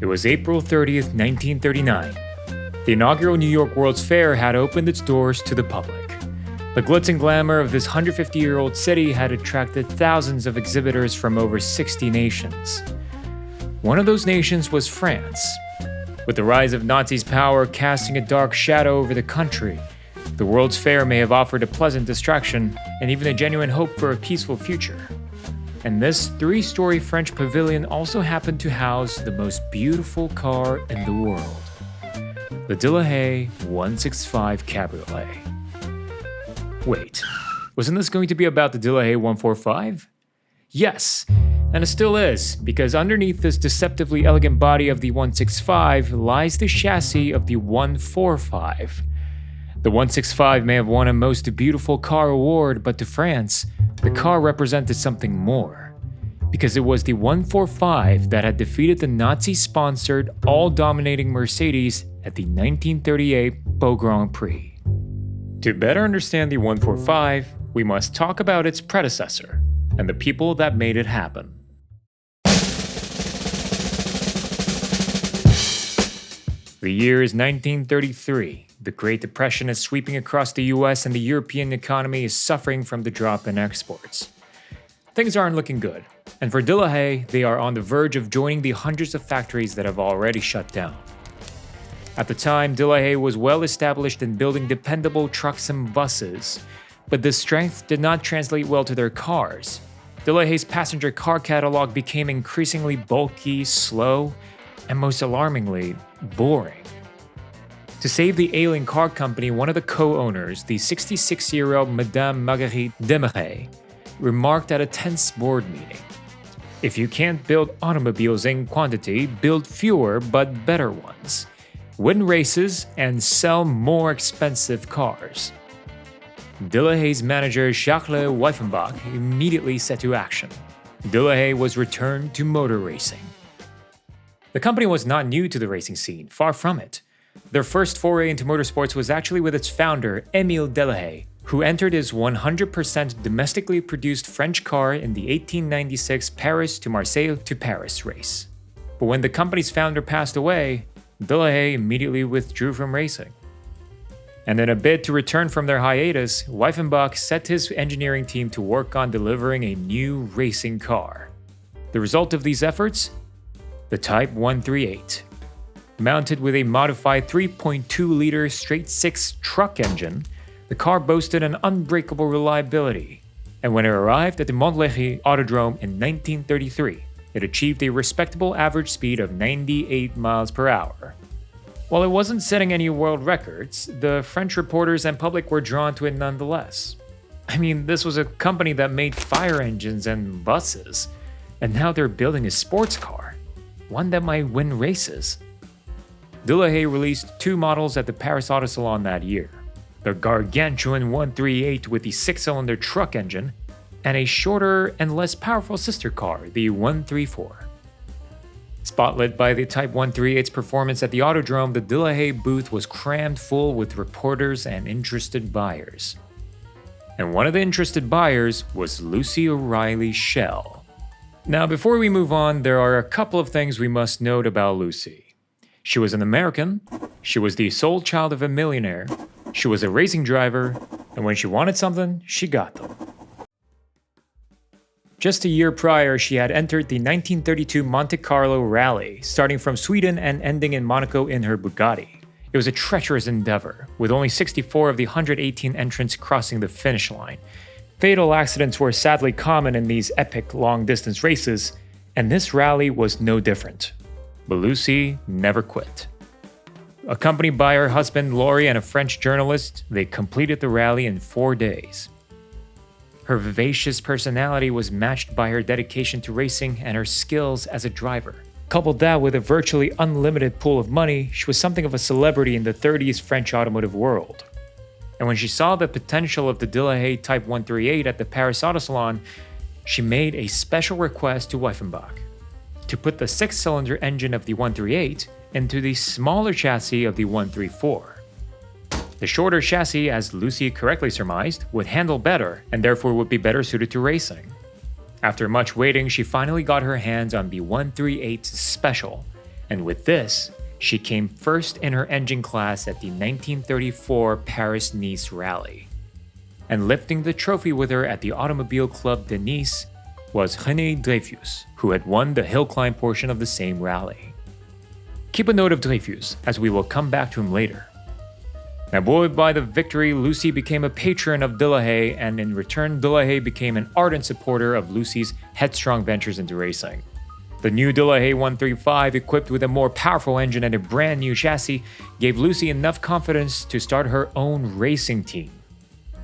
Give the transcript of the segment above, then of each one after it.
It was April 30th, 1939. The inaugural New York World's Fair had opened its doors to the public. The glitz and glamour of this 150-year-old city had attracted thousands of exhibitors from over 60 nations. One of those nations was France. With the rise of Nazis' power casting a dark shadow over the country, the World's Fair may have offered a pleasant distraction and even a genuine hope for a peaceful future. And this 3-story French pavilion also happened to house the most beautiful car in the world, the Delahaye 165 Cabriolet. Wait, wasn't this going to be about the Delahaye 145? Yes, and it still is, because underneath this deceptively elegant body of the 165 lies the chassis of the 145. The 165 may have won a Most Beautiful Car award, but to France, the car represented something more, because it was the 145 that had defeated the Nazi-sponsored, all-dominating Mercedes at the 1938 Pau Grand Prix. To better understand the 145, we must talk about its predecessor and the people that made it happen. The year is 1933. The Great Depression is sweeping across the US and the European economy is suffering from the drop in exports. Things aren't looking good, and for Delahaye, they are on the verge of joining the hundreds of factories that have already shut down. At the time, Delahaye was well established in building dependable trucks and buses, but this strength did not translate well to their cars. Delahaye's passenger car catalog became increasingly bulky, slow, and most alarmingly, boring. To save the ailing car company, one of the co-owners, the 66-year-old Madame Marguerite Delahaye, remarked at a tense board meeting, "If you can't build automobiles in quantity, build fewer but better ones. Win races and sell more expensive cars." Delahaye's manager Jacques Weifenbach immediately set to action. Delahaye was returned to motor racing. The company was not new to the racing scene, far from it. Their first foray into motorsports was actually with its founder, Émile Delahaye, who entered his 100% domestically produced French car in the 1896 Paris to Marseille to Paris race. But when the company's founder passed away, Delahaye immediately withdrew from racing. And in a bid to return from their hiatus, Weifenbach set his engineering team to work on delivering a new racing car. The result of these efforts? The Type 138. Mounted with a modified 3.2-liter straight-six truck engine, the car boasted an unbreakable reliability, and when it arrived at the Montlhéry Autodrome in 1933, it achieved a respectable average speed of 98 miles per hour. While it wasn't setting any world records, the French reporters and public were drawn to it nonetheless. I mean, this was a company that made fire engines and buses, and now they're building a sports car, one that might win races. Delahaye released 2 models at the Paris Auto Salon that year, the gargantuan 138 with the 6-cylinder truck engine, and a shorter and less powerful sister car, the 134. Spotlit by the Type 138's performance at the Autodrome, the Delahaye booth was crammed full with reporters and interested buyers. And one of the interested buyers was Lucy O'Reilly Schell. Now, before we move on, there are a couple of things we must note about Lucy. She was an American, she was the sole child of a millionaire, she was a racing driver, and when she wanted something, she got them. Just a year prior, she had entered the 1932 Monte Carlo Rally, starting from Sweden and ending in Monaco in her Bugatti. It was a treacherous endeavor, with only 64 of the 118 entrants crossing the finish line. Fatal accidents were sadly common in these epic long-distance races, and this rally was no different. But Lucy never quit. Accompanied by her husband Laurie and a French journalist, they completed the rally in 4 days. Her vivacious personality was matched by her dedication to racing and her skills as a driver. Coupled that with a virtually unlimited pool of money, she was something of a celebrity in the 30s French automotive world. And when she saw the potential of the Delahaye Type 138 at the Paris Auto Salon, she made a special request to Weifenbach to put the 6-cylinder engine of the 138 into the smaller chassis of the 134. The shorter chassis, as Lucy correctly surmised, would handle better and therefore would be better suited to racing. After much waiting, she finally got her hands on the 138 Special, And with this, she came first in her engine class at the 1934 Paris-Nice Rally. And lifting the trophy with her at the Automobile Club de Nice was René Dreyfus, who had won the hill climb portion of the same rally. Keep a note of Dreyfus, as we will come back to him later. Now, buoyed by the victory, Lucy became a patron of Delahaye, and in return, Delahaye became an ardent supporter of Lucy's headstrong ventures into racing. The new Delahaye 135, equipped with a more powerful engine and a brand new chassis, gave Lucy enough confidence to start her own racing team.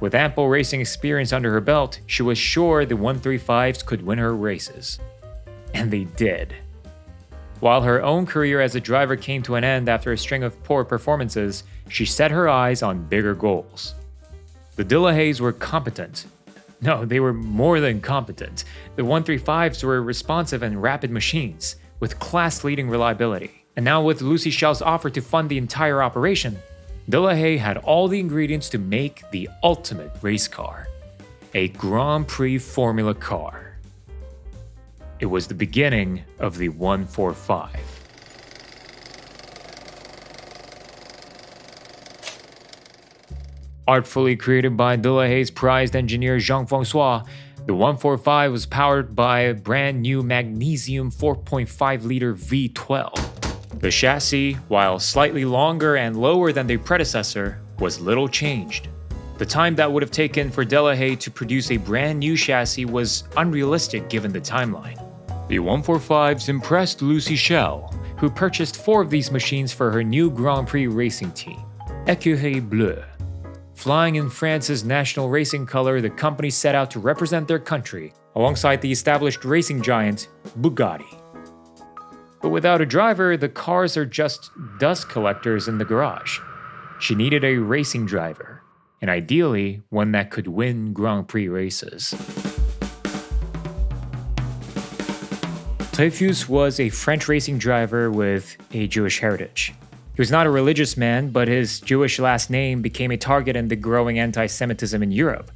With ample racing experience under her belt, she was sure the 135s could win her races. And they did. While her own career as a driver came to an end after a string of poor performances, she set her eyes on bigger goals. The Delahayes were competent. No, they were more than competent. The 135s were responsive and rapid machines, with class-leading reliability. And now with Lucy Schell's offer to fund the entire operation, Delahaye had all the ingredients to make the ultimate race car, a Grand Prix Formula car. It was the beginning of the 145. Artfully created by Delahaye's prized engineer Jean-François, the 145 was powered by a brand new magnesium 4.5-liter V12. The chassis, while slightly longer and lower than their predecessor, was little changed. The time that would have taken for Delahaye to produce a brand new chassis was unrealistic given the timeline. The 145s impressed Lucy Schell, who purchased 4 of these machines for her new Grand Prix racing team, Écurie Bleue. Flying in France's national racing color, the company set out to represent their country alongside the established racing giant, Bugatti. But without a driver, the cars are just dust collectors in the garage. She needed a racing driver, and ideally, one that could win Grand Prix races. Dreyfus was a French racing driver with a Jewish heritage. He was not a religious man, but his Jewish last name became a target in the growing anti-Semitism in Europe,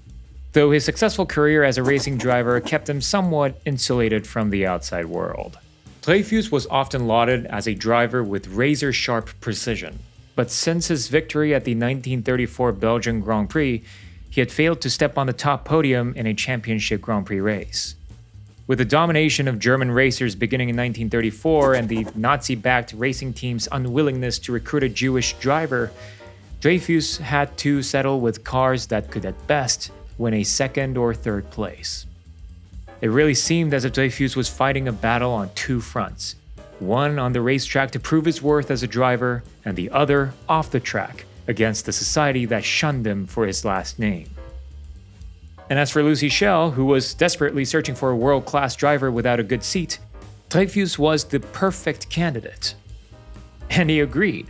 though his successful career as a racing driver kept him somewhat insulated from the outside world. Dreyfus was often lauded as a driver with razor-sharp precision, but since his victory at the 1934 Belgian Grand Prix, he had failed to step on the top podium in a championship Grand Prix race. With the domination of German racers beginning in 1934 and the Nazi-backed racing team's unwillingness to recruit a Jewish driver, Dreyfus had to settle with cars that could at best win a second or third place. It really seemed as if Dreyfus was fighting a battle on 2 fronts, one on the racetrack to prove his worth as a driver, and the other off the track against the society that shunned him for his last name. And as for Lucy Schell, who was desperately searching for a world-class driver without a good seat, Dreyfus was the perfect candidate. And he agreed.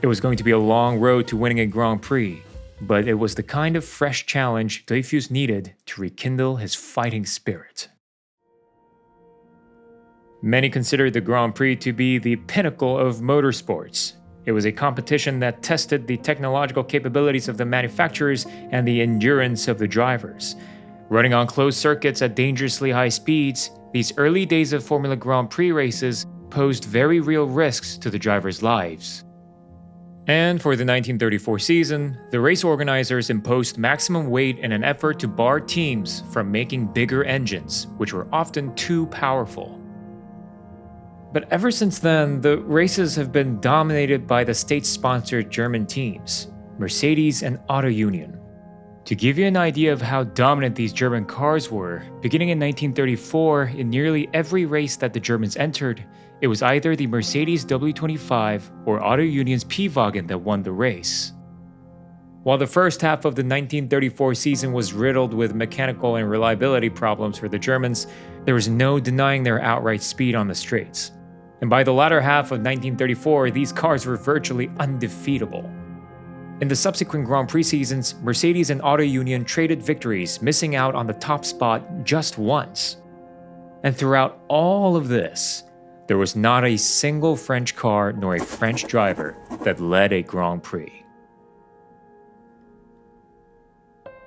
It was going to be a long road to winning a Grand Prix, but it was the kind of fresh challenge Dreyfus needed to rekindle his fighting spirit. Many consider the Grand Prix to be the pinnacle of motorsports. It was a competition that tested the technological capabilities of the manufacturers and the endurance of the drivers. Running on closed circuits at dangerously high speeds, these early days of Formula Grand Prix races posed very real risks to the drivers' lives. And for the 1934 season, the race organizers imposed maximum weight in an effort to bar teams from making bigger engines, which were often too powerful. But ever since then, the races have been dominated by the state-sponsored German teams, Mercedes and Auto Union. To give you an idea of how dominant these German cars were, beginning in 1934, in nearly every race that the Germans entered, it was either the Mercedes W25 or Auto Union's P-Wagen that won the race. While the first half of the 1934 season was riddled with mechanical and reliability problems for the Germans, there was no denying their outright speed on the straights. And by the latter half of 1934, these cars were virtually undefeatable. In the subsequent Grand Prix seasons, Mercedes and Auto Union traded victories, missing out on the top spot just once. And throughout all of this, there was not a single French car nor a French driver that led a Grand Prix.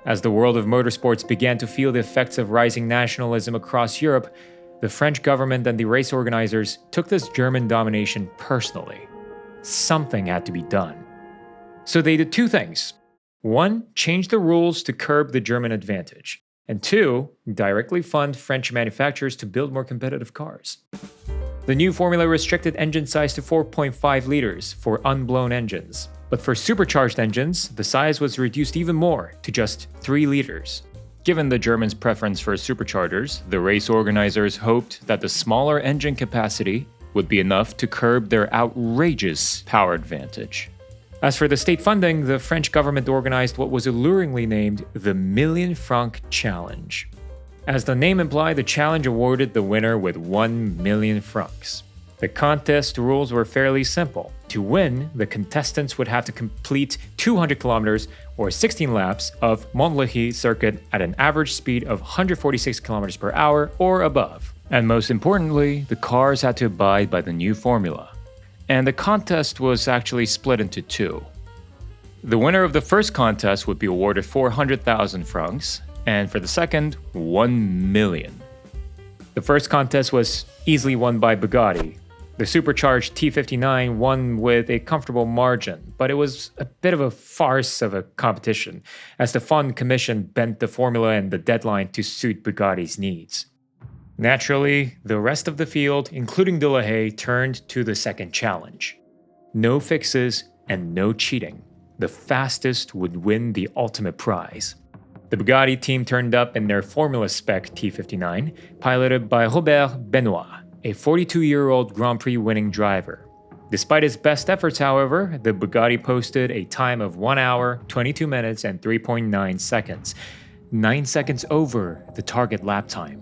As the world of motorsports began to feel the effects of rising nationalism across Europe, the French government and the race organizers took this German domination personally. Something had to be done. So they did two things. One, change the rules to curb the German advantage. And two, directly fund French manufacturers to build more competitive cars. The new formula restricted engine size to 4.5 liters for unblown engines. But for supercharged engines, the size was reduced even more to just 3 liters. Given the Germans' preference for superchargers, the race organizers hoped that the smaller engine capacity would be enough to curb their outrageous power advantage. As for the state funding, the French government organized what was alluringly named the Million Franc Challenge. As the name implied, the challenge awarded the winner with 1 million francs. The contest rules were fairly simple. To win, the contestants would have to complete 200 kilometers or 16 laps of Montlhéry circuit at an average speed of 146 kilometers per hour or above. And most importantly, the cars had to abide by the new formula. And the contest was actually split into two. The winner of the first contest would be awarded 400,000 francs, and for the second, 1 million. The first contest was easily won by Bugatti. The supercharged T59 won with a comfortable margin, but it was a bit of a farce of a competition, as the Fund Commission bent the formula and the deadline to suit Bugatti's needs. Naturally, the rest of the field, including Delahaye, turned to the second challenge. No fixes and no cheating. The fastest would win the ultimate prize. The Bugatti team turned up in their Formula Spec T59, piloted by Robert Benoit, a 42-year-old Grand Prix winning driver. Despite his best efforts, however, the Bugatti posted a time of 1 hour, 22 minutes, and 3.9 seconds, 9 seconds over the target lap time.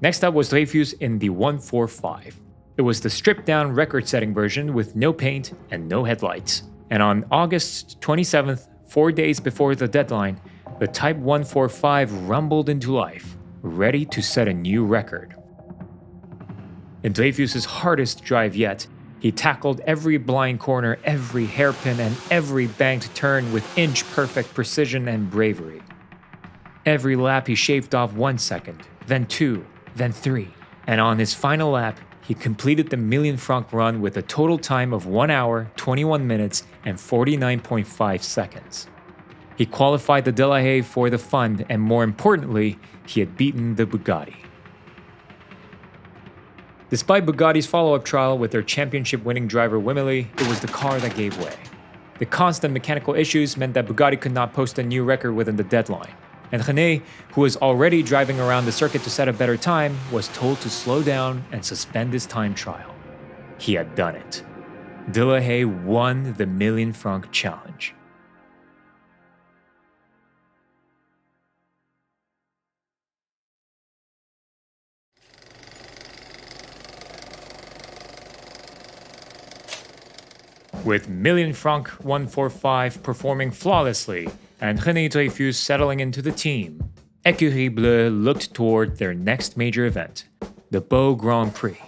Next up was Dreyfus in the 145. It was the stripped-down record-setting version with no paint and no headlights. And on August 27th, 4 days before the deadline, the Type 145 rumbled into life, ready to set a new record. In Dreyfus' hardest drive yet, he tackled every blind corner, every hairpin, and every banked turn with inch-perfect precision and bravery. Every lap he shaved off 1 second, then 2, then 3, and on his final lap, he completed the million franc run with a total time of 1 hour, 21 minutes, and 49.5 seconds. He qualified the Delahaye for the fund, and more importantly, he had beaten the Bugatti. Despite Bugatti's follow-up trial with their championship-winning driver Wimmerly, it was the car that gave way. The constant mechanical issues meant that Bugatti could not post a new record within the deadline. And René, who was already driving around the circuit to set a better time, was told to slow down and suspend his time trial. He had done it. Delahaye won the Million Franc Challenge. With Million Franc 145 performing flawlessly and René Dreyfus settling into the team, Écurie Bleue looked toward their next major event, the Pau Grand Prix.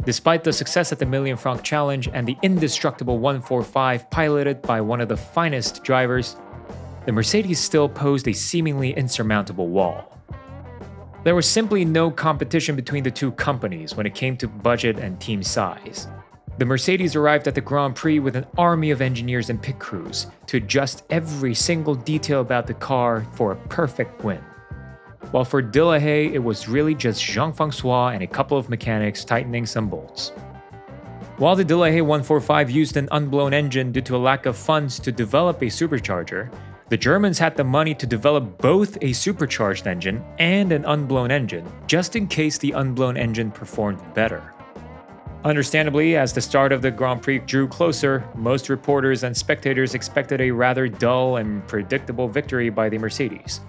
Despite the success at the Million Franc Challenge and the indestructible 145 piloted by one of the finest drivers, the Mercedes still posed a seemingly insurmountable wall. There was simply no competition between the two companies when it came to budget and team size. The Mercedes arrived at the Grand Prix with an army of engineers and pit crews to adjust every single detail about the car for a perfect win. While for Delahaye, it was really just Jean-Francois and a couple of mechanics tightening some bolts. While the Delahaye 145 used an unblown engine due to a lack of funds to develop a supercharger, the Germans had the money to develop both a supercharged engine and an unblown engine, just in case the unblown engine performed better. Understandably, as the start of the Grand Prix drew closer, most reporters and spectators expected a rather dull and predictable victory by the Mercedes.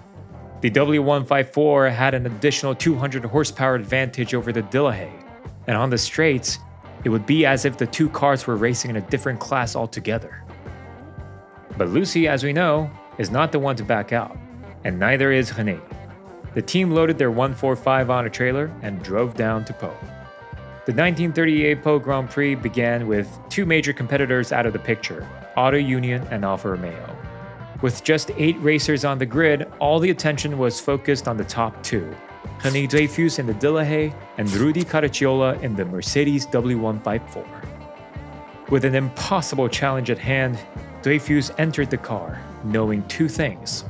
The W154 had an additional 200 horsepower advantage over the Delahaye, and on the straights, it would be as if the two cars were racing in a different class altogether. But Lucy, as we know, is not the one to back out, and neither is René. The team loaded their 145 on a trailer and drove down to Pau. The 1938 Pau Grand Prix began with two major competitors out of the picture, Auto Union and Alfa Romeo. With just 8 racers on the grid, all the attention was focused on the top two. René Dreyfus in the Delahaye, and Rudi Caracciola in the Mercedes W154. With an impossible challenge at hand, Dreyfus entered the car, knowing two things.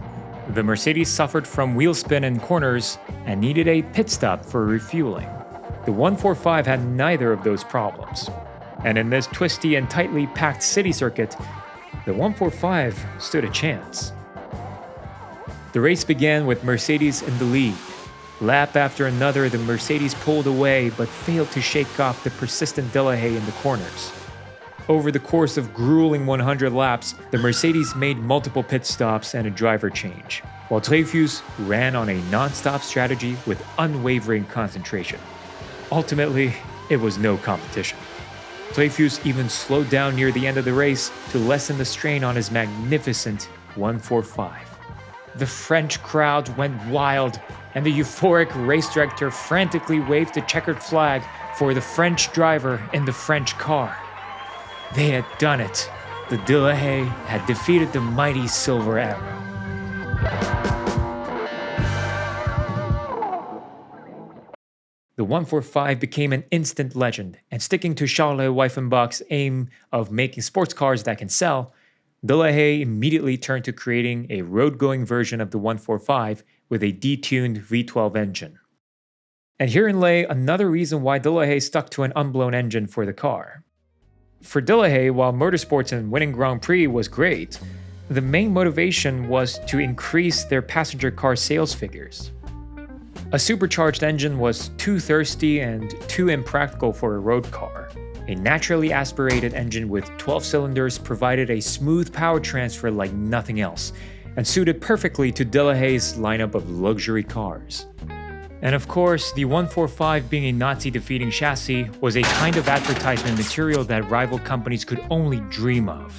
The Mercedes suffered from wheel spin in corners and needed a pit stop for refueling. The 145 had neither of those problems. And in this twisty and tightly packed city circuit, the 145 stood a chance. The race began with Mercedes in the lead. Lap after another, the Mercedes pulled away but failed to shake off the persistent Delahaye in the corners. Over the course of grueling 100 laps, the Mercedes made multiple pit stops and a driver change, while Dreyfus ran on a non-stop strategy with unwavering concentration. Ultimately, it was no competition. Dreyfus even slowed down near the end of the race to lessen the strain on his magnificent 145. The French crowd went wild, and the euphoric race director frantically waved the checkered flag for the French driver in the French car. They had done it. The Delahaye had defeated the mighty Silver Arrow. The 145 became an instant legend, and sticking to Charles Weifenbach's aim of making sports cars that can sell, Delahaye immediately turned to creating a road-going version of the 145 with a detuned V12 engine. And herein lay another reason why Delahaye stuck to an unblown engine for the car. For Delahaye, while motorsports and winning Grand Prix was great, the main motivation was to increase their passenger car sales figures. A supercharged engine was too thirsty and too impractical for a road car. A naturally aspirated engine with 12 cylinders provided a smooth power transfer like nothing else, and suited perfectly to Delahaye's lineup of luxury cars. And of course, the 145 being a Nazi-defeating chassis was a kind of advertisement material that rival companies could only dream of.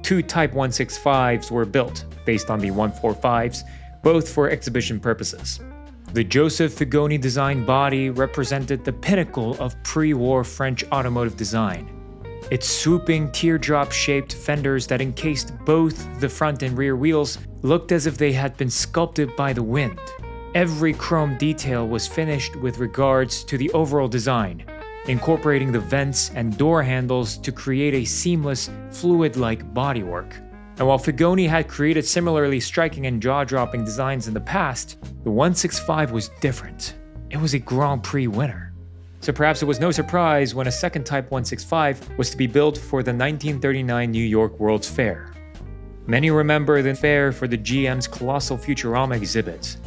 Two Type 165s were built, based on the 145s, both for exhibition purposes. The Joseph Figoni designed body represented the pinnacle of pre-war French automotive design. Its swooping teardrop-shaped fenders that encased both the front and rear wheels looked as if they had been sculpted by the wind. Every chrome detail was finished with regards to the overall design, incorporating the vents and door handles to create a seamless, fluid-like bodywork. And while Figoni had created similarly striking and jaw-dropping designs in the past, the 165 was different. It was a Grand Prix winner. So perhaps it was no surprise when a second Type 165 was to be built for the 1939 New York World's Fair. Many remember the fair for the GM's colossal Futurama exhibit,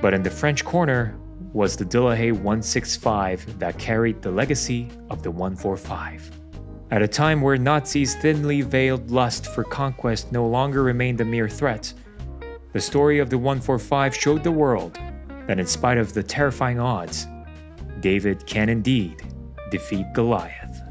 but in the French corner was the Delahaye 165 that carried the legacy of the 145. At a time where Nazis' thinly veiled lust for conquest no longer remained a mere threat, the story of the 145 showed the world that in spite of the terrifying odds, David can indeed defeat Goliath.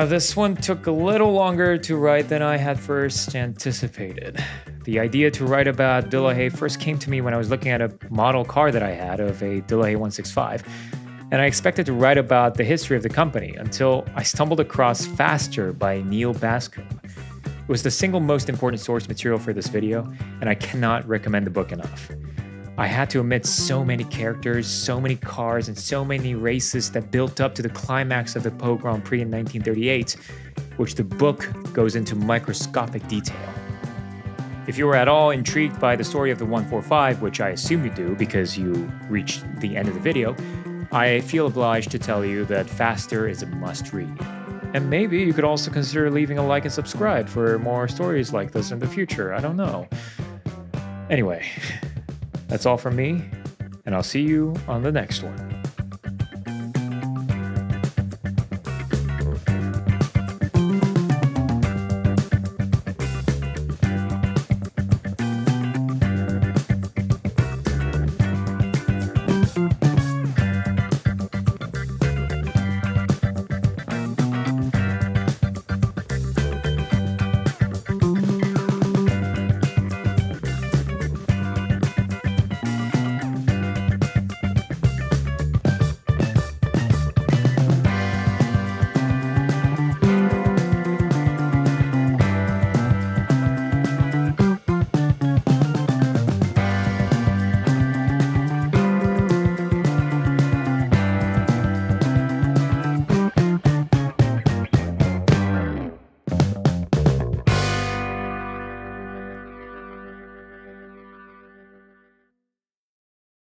This one took a little longer to write than I had first anticipated. The idea to write about Delahaye first came to me when I was looking at a model car that I had of a Delahaye 165, and I expected to write about the history of the company until I stumbled across Faster by Neal Bascomb. It was the single most important source material for this video, and I cannot recommend the book enough. I had to omit so many characters, so many cars, and so many races that built up to the climax of the Pau Grand Prix in 1938, which the book goes into microscopic detail. If you were at all intrigued by the story of the 145, which I assume you do because you reached the end of the video, I feel obliged to tell you that Faster is a must-read. And maybe you could also consider leaving a like and subscribe for more stories like this in the future, I don't know. Anyway, that's all from me, and I'll see you on the next one.